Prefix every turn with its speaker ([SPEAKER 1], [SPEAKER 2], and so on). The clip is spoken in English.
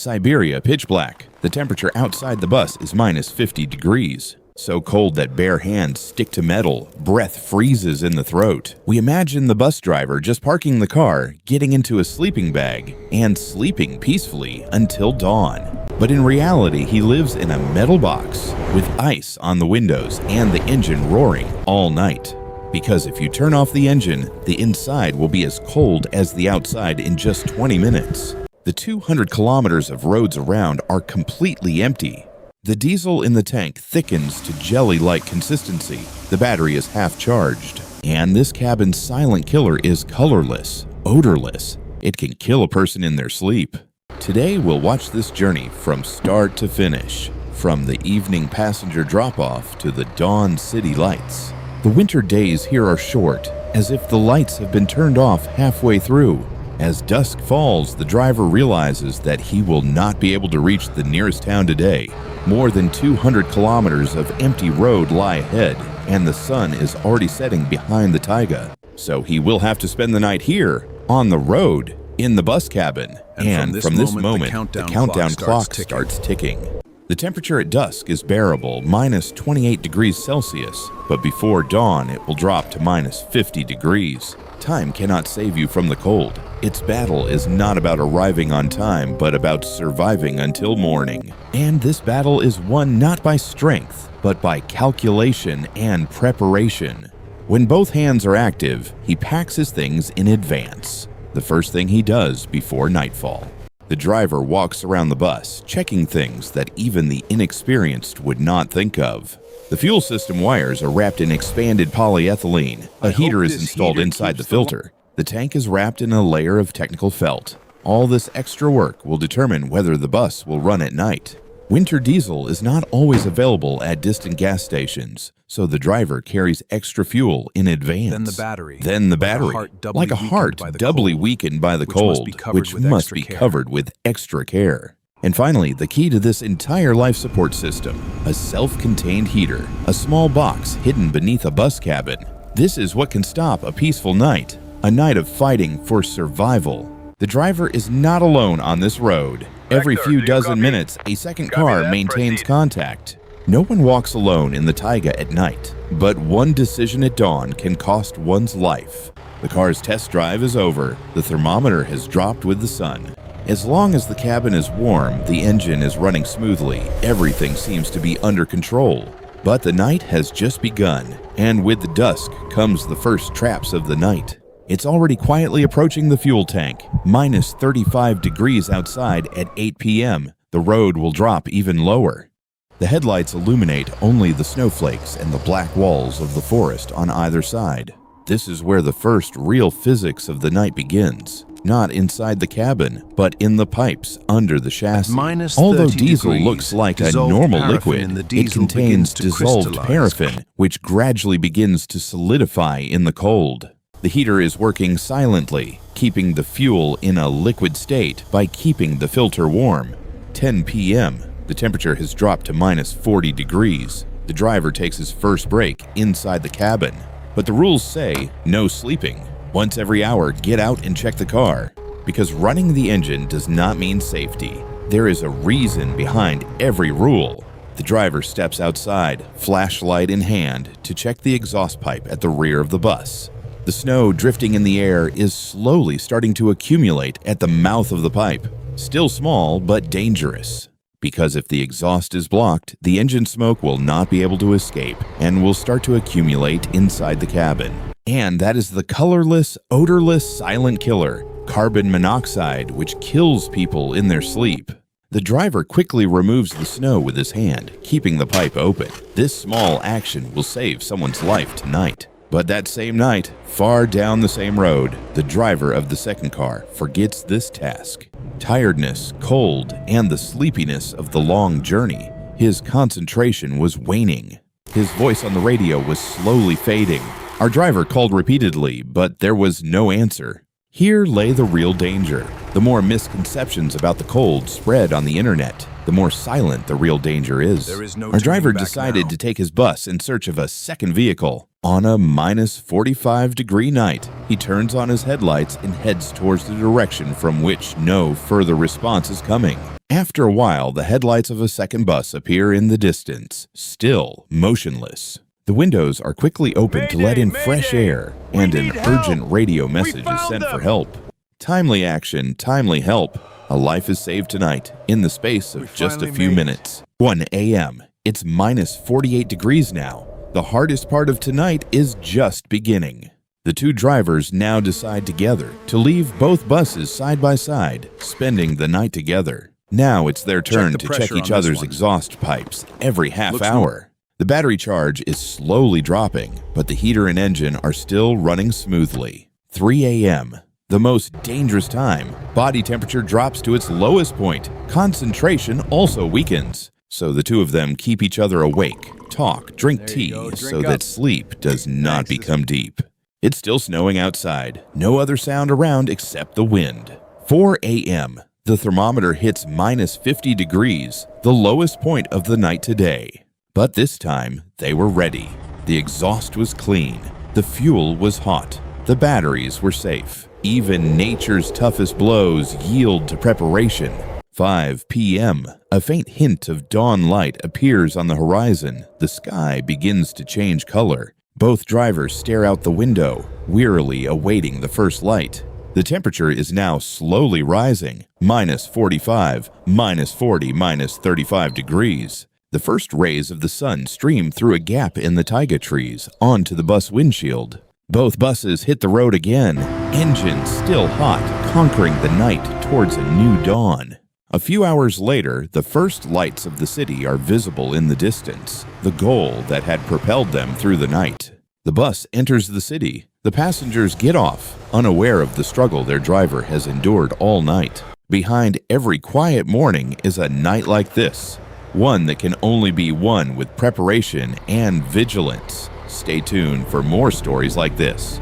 [SPEAKER 1] Siberia, pitch black. The temperature outside the bus is minus 50 degrees. So cold that bare hands stick to metal, breath freezes in the throat. We imagine the bus driver just parking the car, getting into a sleeping bag, and sleeping peacefully until dawn. But in reality, he lives in a metal box with ice on the windows and the engine roaring all night. Because if you turn off the engine, the inside will be as cold as the outside in just 20 minutes. The 200 kilometers of roads around are completely empty. The diesel in the tank thickens to jelly-like consistency. The battery is half charged. And this cabin's silent killer is colorless, odorless. It can kill a person in their sleep. Today we'll watch this journey from start to finish, from the evening passenger drop-off to the dawn city lights. The winter days here are short, as if the lights have been turned off halfway through. As dusk falls, the driver realizes that he will not be able to reach the nearest town today. More than 200 kilometers of empty road lie ahead, and the sun is already setting behind the Taiga. So he will have to spend the night here, on the road, in the bus cabin. And from this moment, the countdown clock starts ticking. The temperature at dusk is bearable, minus 28 degrees Celsius, but before dawn it will drop to minus 50 degrees. Time cannot save you from the cold. Its battle is not about arriving on time, but about surviving until morning. And this battle is won not by strength, but by calculation and preparation. When both hands are active, he packs his things in advance. The first thing he does before nightfall. The driver walks around the bus, checking things that even the inexperienced would not think of. The fuel system wires are wrapped in expanded polyethylene. A heater is installed inside the filter. The tank is wrapped in a layer of technical felt. All this extra work will determine whether the bus will run at night. Winter diesel is not always available at distant gas stations, so the driver carries extra fuel in advance. Then the battery, like a heart doubly weakened by the cold, which must be covered with extra care. And finally, the key to this entire life support system, a self-contained heater, a small box hidden beneath a bus cabin. This is what can stop a peaceful night, a night of fighting for survival. The driver is not alone on this road. Every few dozen minutes, a second car maintains contact. No one walks alone in the Taiga at night, but one decision at dawn can cost one's life. The car's test drive is over. The thermometer has dropped with the sun. As long as the cabin is warm, the engine is running smoothly. Everything seems to be under control. But the night has just begun, and with the dusk comes the first traps of the night. It's already quietly approaching the fuel tank, minus 35 degrees outside at 8 p.m. The road will drop even lower. The headlights illuminate only the snowflakes and the black walls of the forest on either side. This is where the first real physics of the night begins. Not inside the cabin, but in the pipes under the chassis. Although diesel looks like a normal liquid, it contains dissolved paraffin, which gradually begins to solidify in the cold. The heater is working silently, keeping the fuel in a liquid state by keeping the filter warm. 10 p.m. The temperature has dropped to minus 40 degrees. The driver takes his first break inside the cabin. But the rules say no sleeping. Once every hour, get out and check the car. Because running the engine does not mean safety. There is a reason behind every rule. The driver steps outside, flashlight in hand, to check the exhaust pipe at the rear of the bus. The snow drifting in the air is slowly starting to accumulate at the mouth of the pipe. Still small, but dangerous. Because if the exhaust is blocked, the engine smoke will not be able to escape and will start to accumulate inside the cabin. And that is the colorless, odorless silent killer, carbon monoxide, which kills people in their sleep. The driver quickly removes the snow with his hand, keeping the pipe open. This small action will save someone's life tonight. But that same night, far down the same road, the driver of the second car forgets this task. Tiredness, cold, and the sleepiness of the long journey, his concentration was waning. His voice on the radio was slowly fading. Our driver called repeatedly, but there was no answer. Here lay the real danger. The more misconceptions about the cold spread on the internet, the more silent the real danger is.
[SPEAKER 2] There is no
[SPEAKER 1] Our driver
[SPEAKER 2] turning back
[SPEAKER 1] decided
[SPEAKER 2] now.
[SPEAKER 1] to take his bus in search of a second vehicle. On a minus 45-degree night, he turns on his headlights and heads towards the direction from which no further response is coming. After a while, the headlights of a second bus appear in the distance, still motionless. The windows are quickly opened to let in fresh air, and an urgent radio message is sent for help. Timely action, timely help. A life is saved tonight in the space of just a few minutes. 1 a.m. It's minus 48 degrees now. The hardest part of tonight is just beginning. The two drivers now decide together to leave both buses side by side, spending the night together. Now it's their turn to check each other's exhaust pipes every half hour. The battery charge is slowly dropping, but the heater and engine are still running smoothly. 3 a.m. The most dangerous time. Body temperature drops to its lowest point. Concentration also weakens. So the two of them keep each other awake, talk, drink tea, so that sleep does not become deep. It's still snowing outside. No other sound around except the wind. 4 a.m. The thermometer hits minus 50 degrees, the lowest point of the night today. But this time, they were ready. The exhaust was clean. The fuel was hot. The batteries were safe. Even nature's toughest blows yield to preparation. 5 p.m. A faint hint of dawn light appears on the horizon. The sky begins to change color. Both drivers stare out the window, wearily awaiting the first light. The temperature is now slowly rising. Minus 45, minus 40, minus 35 degrees. The first rays of the sun stream through a gap in the taiga trees onto the bus windshield. Both buses hit the road again, engines still hot, conquering the night towards a new dawn. A few hours later, the first lights of the city are visible in the distance, the goal that had propelled them through the night. The bus enters the city. The passengers get off, unaware of the struggle their driver has endured all night. Behind every quiet morning is a night like this, one that can only be won with preparation and vigilance. Stay tuned for more stories like this.